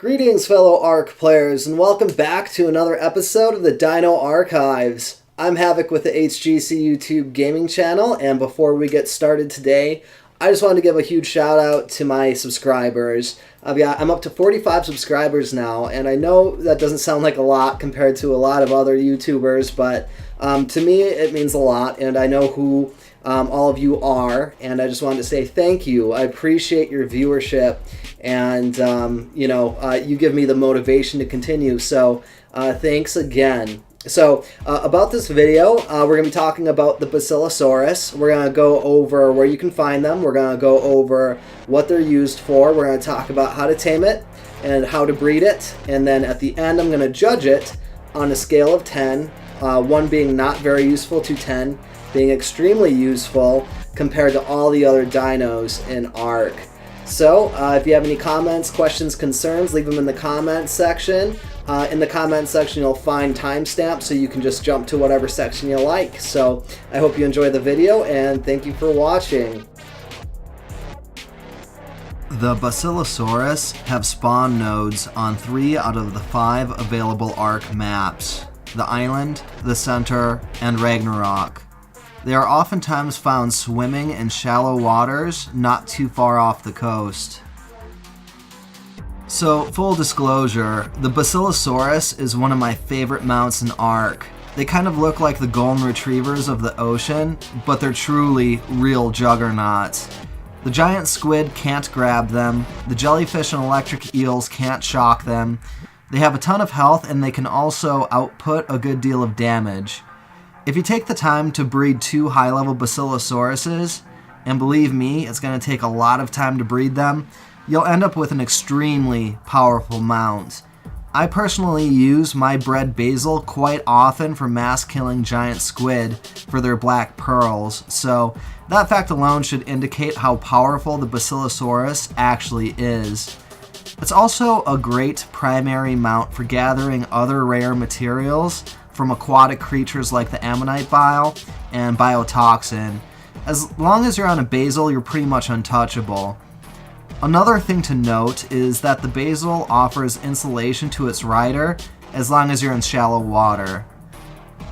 Greetings, fellow Ark players, and welcome back to another episode of the Dino Arkives. I'm Havoc with the HGC YouTube gaming channel, and before we get started today, I just wanted to give a huge shout out to my subscribers. I'm up to 45 subscribers now, and I know that doesn't sound like a lot compared to a lot of other YouTubers, but to me it means a lot, and I know who all of you are, and I just wanted to say thank you. I appreciate your viewership, and you give me the motivation to continue, so thanks again. So about this video, we're going to be talking about the Basilosaurus. We're going to go over where you can find them. We're going to go over what they're used for. We're going to talk about how to tame it and how to breed it, and then at the end I'm going to judge it on a scale of 10, 1 being not very useful to 10 being extremely useful compared to all the other dinos in Ark. So, if you have any comments, questions, concerns, leave them in the comments section. In the comments section, you'll find timestamps, so you can just jump to whatever section you like. So, I hope you enjoy the video, and thank you for watching. The Basilosaurus have spawn nodes on 3 out of the 5 available Ark maps: the Island, the Center, and Ragnarok. They are oftentimes found swimming in shallow waters not too far off the coast. So, full disclosure, the Basilosaurus is one of my favorite mounts in Ark. They kind of look like the golden retrievers of the ocean, but they're truly real juggernauts. The giant squid can't grab them, the jellyfish and electric eels can't shock them. They have a ton of health, and they can also output a good deal of damage. If you take the time to breed 2 high-level Basilosauruses, and believe me, it's going to take a lot of time to breed them, you'll end up with an extremely powerful mount. I personally use my bred Basil quite often for mass-killing giant squid for their black pearls, so that fact alone should indicate how powerful the Basilosaurus actually is. It's also a great primary mount for gathering other rare materials from aquatic creatures like the ammonite bile and biotoxin. As long as you're on a Basil, you're pretty much untouchable. Another thing to note is that the Basil offers insulation to its rider as long as you're in shallow water.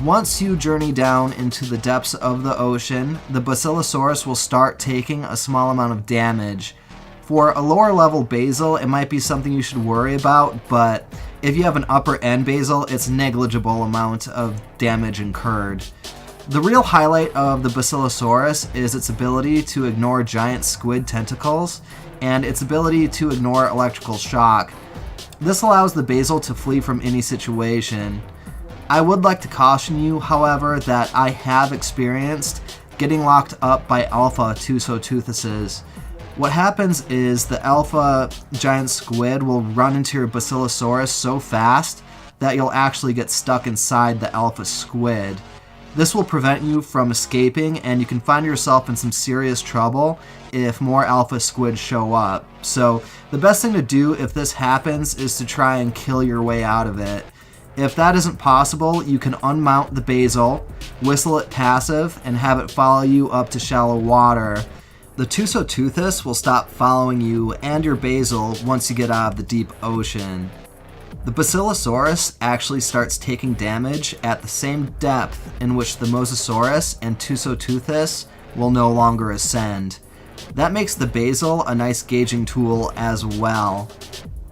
Once you journey down into the depths of the ocean, the Basilosaurus will start taking a small amount of damage. For a lower level Basil, it might be something you should worry about, but if you have an upper end Basil, it's negligible amount of damage incurred. The real highlight of the Basilosaurus is its ability to ignore giant squid tentacles and its ability to ignore electrical shock. This allows the Basil to flee from any situation. I would like to caution you, however, that I have experienced getting locked up by alpha Tusoteuthus. What happens is the alpha giant squid will run into your Basilosaurus so fast that you'll actually get stuck inside the alpha squid. This will prevent you from escaping, and you can find yourself in some serious trouble if more alpha squids show up. So the best thing to do if this happens is to try and kill your way out of it. If that isn't possible, you can unmount the Basil, whistle it passive, and have it follow you up to shallow water. The Tusoteuthus will stop following you and your Basil once you get out of the deep ocean. The Basilosaurus actually starts taking damage at the same depth in which the Mosasaurus and Tusoteuthus will no longer ascend. That makes the Basil a nice gauging tool as well.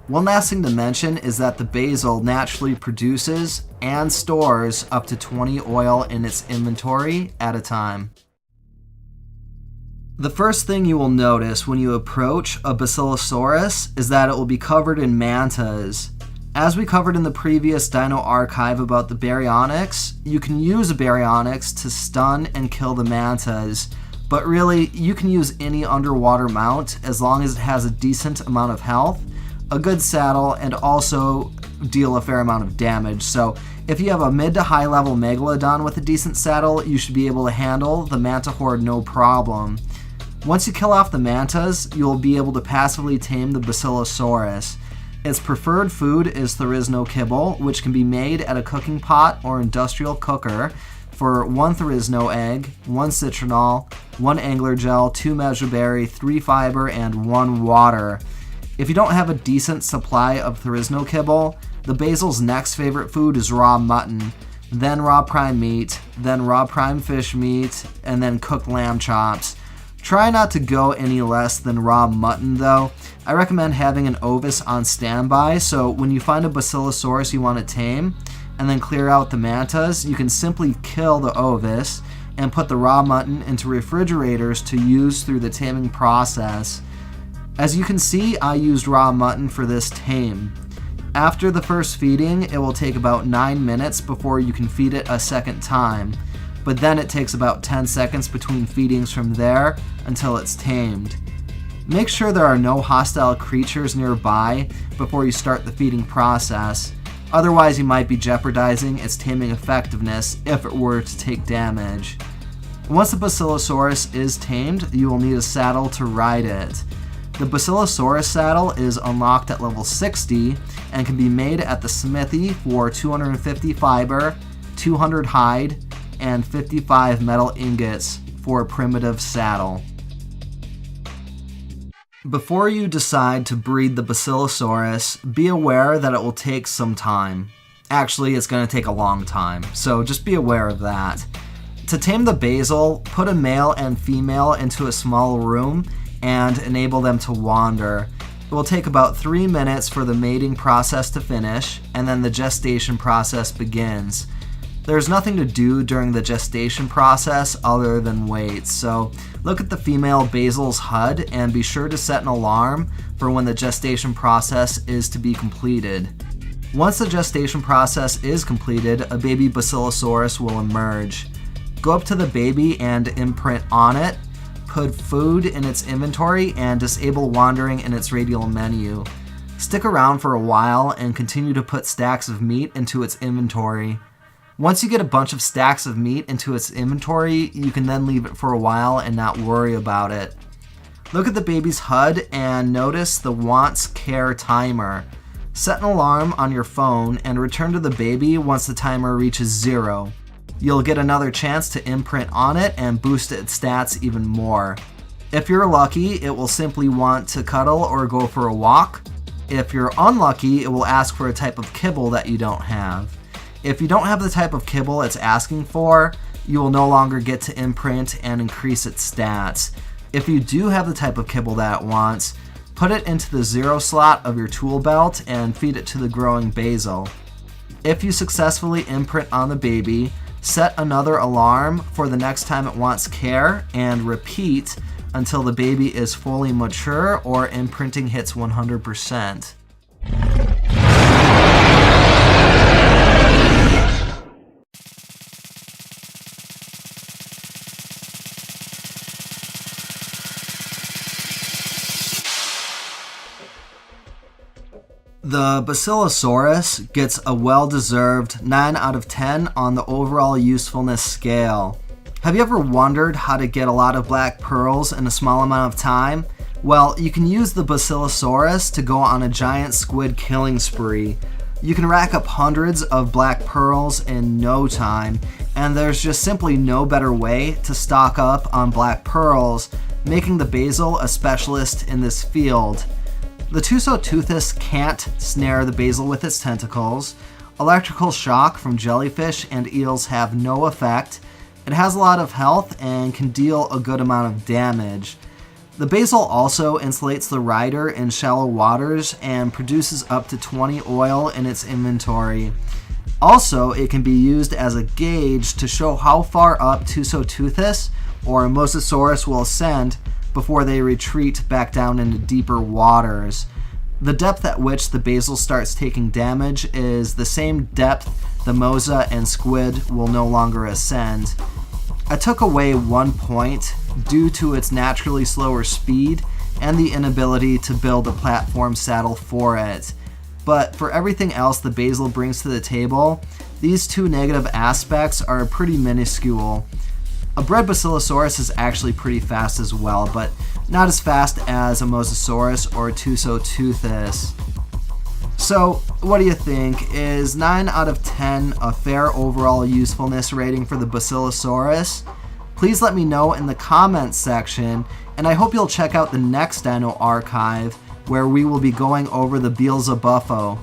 One last thing to mention is that the Basil naturally produces and stores up to 20 oil in its inventory at a time. The first thing you will notice when you approach a Basilosaurus is that it will be covered in mantas. As we covered in the previous Dino Arkive about the baryonyx, you can use a baryonyx to stun and kill the mantas, but really you can use any underwater mount as long as it has a decent amount of health, a good saddle, and also deal a fair amount of damage. So if you have a mid to high level megalodon with a decent saddle, you should be able to handle the manta horde no problem. Once you kill off the mantas, you'll be able to passively tame the Basilosaurus. Its preferred food is Therizno kibble, which can be made at a cooking pot or industrial cooker for 1 Therizno egg, 1 citronal, 1 angler gel, 2 mejoberry, 3 fiber, and 1 water. If you don't have a decent supply of Therizno kibble, the Basil's next favorite food is raw mutton, then raw prime meat, then raw prime fish meat, and then cooked lamb chops. Try not to go any less than raw mutton though. I recommend having an ovis on standby, so when you find a Basilosaurus you want to tame, and then clear out the mantas, you can simply kill the ovis and put the raw mutton into refrigerators to use through the taming process. As you can see, I used raw mutton for this tame. After the first feeding, it will take about 9 minutes before you can feed it a second time, but then it takes about 10 seconds between feedings from there until it's tamed. Make sure there are no hostile creatures nearby before you start the feeding process, otherwise you might be jeopardizing its taming effectiveness if it were to take damage. Once the Basilosaurus is tamed, you will need a saddle to ride it. The Basilosaurus saddle is unlocked at level 60 and can be made at the smithy for 250 fiber, 200 hide, and 55 metal ingots for a primitive saddle. Before you decide to breed the Basilosaurus, be aware that it will take some time. Actually, it's going to take a long time, so just be aware of that. To tame the Basil, put a male and female into a small room and enable them to wander. It will take about 3 minutes for the mating process to finish, and then the gestation process begins. There's nothing to do during the gestation process other than wait, so look at the female Basil's HUD and be sure to set an alarm for when the gestation process is to be completed. Once the gestation process is completed, a baby Basilosaurus will emerge. Go up to the baby and imprint on it, put food in its inventory, and disable wandering in its radial menu. Stick around for a while and continue to put stacks of meat into its inventory. Once you get a bunch of stacks of meat into its inventory, you can then leave it for a while and not worry about it. Look at the baby's HUD and notice the wants care timer. Set an alarm on your phone and return to the baby once the timer reaches 0. You'll get another chance to imprint on it and boost its stats even more. If you're lucky, it will simply want to cuddle or go for a walk. If you're unlucky, it will ask for a type of kibble that you don't have. If you don't have the type of kibble it's asking for, you will no longer get to imprint and increase its stats. If you do have the type of kibble that it wants, put it into the 0 slot of your tool belt and feed it to the growing Basil. If you successfully imprint on the baby, set another alarm for the next time it wants care and repeat until the baby is fully mature or imprinting hits 100%. The Basilosaurus gets a well-deserved 9 out of 10 on the overall usefulness scale. Have you ever wondered how to get a lot of black pearls in a small amount of time? Well, you can use the Basilosaurus to go on a giant squid killing spree. You can rack up hundreds of black pearls in no time, and there's just simply no better way to stock up on black pearls, making the Basil a specialist in this field. The Tusoteuthis can't snare the Basil with its tentacles. Electrical shock from jellyfish and eels have no effect. It has a lot of health and can deal a good amount of damage. The Basil also insulates the rider in shallow waters and produces up to 20 oil in its inventory. Also, it can be used as a gauge to show how far up Tusoteuthis or Mosasaurus will ascend before they retreat back down into deeper waters. The depth at which the Basil starts taking damage is the same depth the Mosa and squid will no longer ascend. I took away 1 point due to its naturally slower speed and the inability to build a platform saddle for it. But for everything else the Basil brings to the table, these 2 negative aspects are pretty minuscule. A bred Basilosaurus is actually pretty fast as well, but not as fast as a Mosasaurus or a Tusoteuthis. So, what do you think? Is 9 out of 10 a fair overall usefulness rating for the Basilosaurus? Please let me know in the comments section, and I hope you'll check out the next Dino Archive where we will be going over the Beelzebuffo.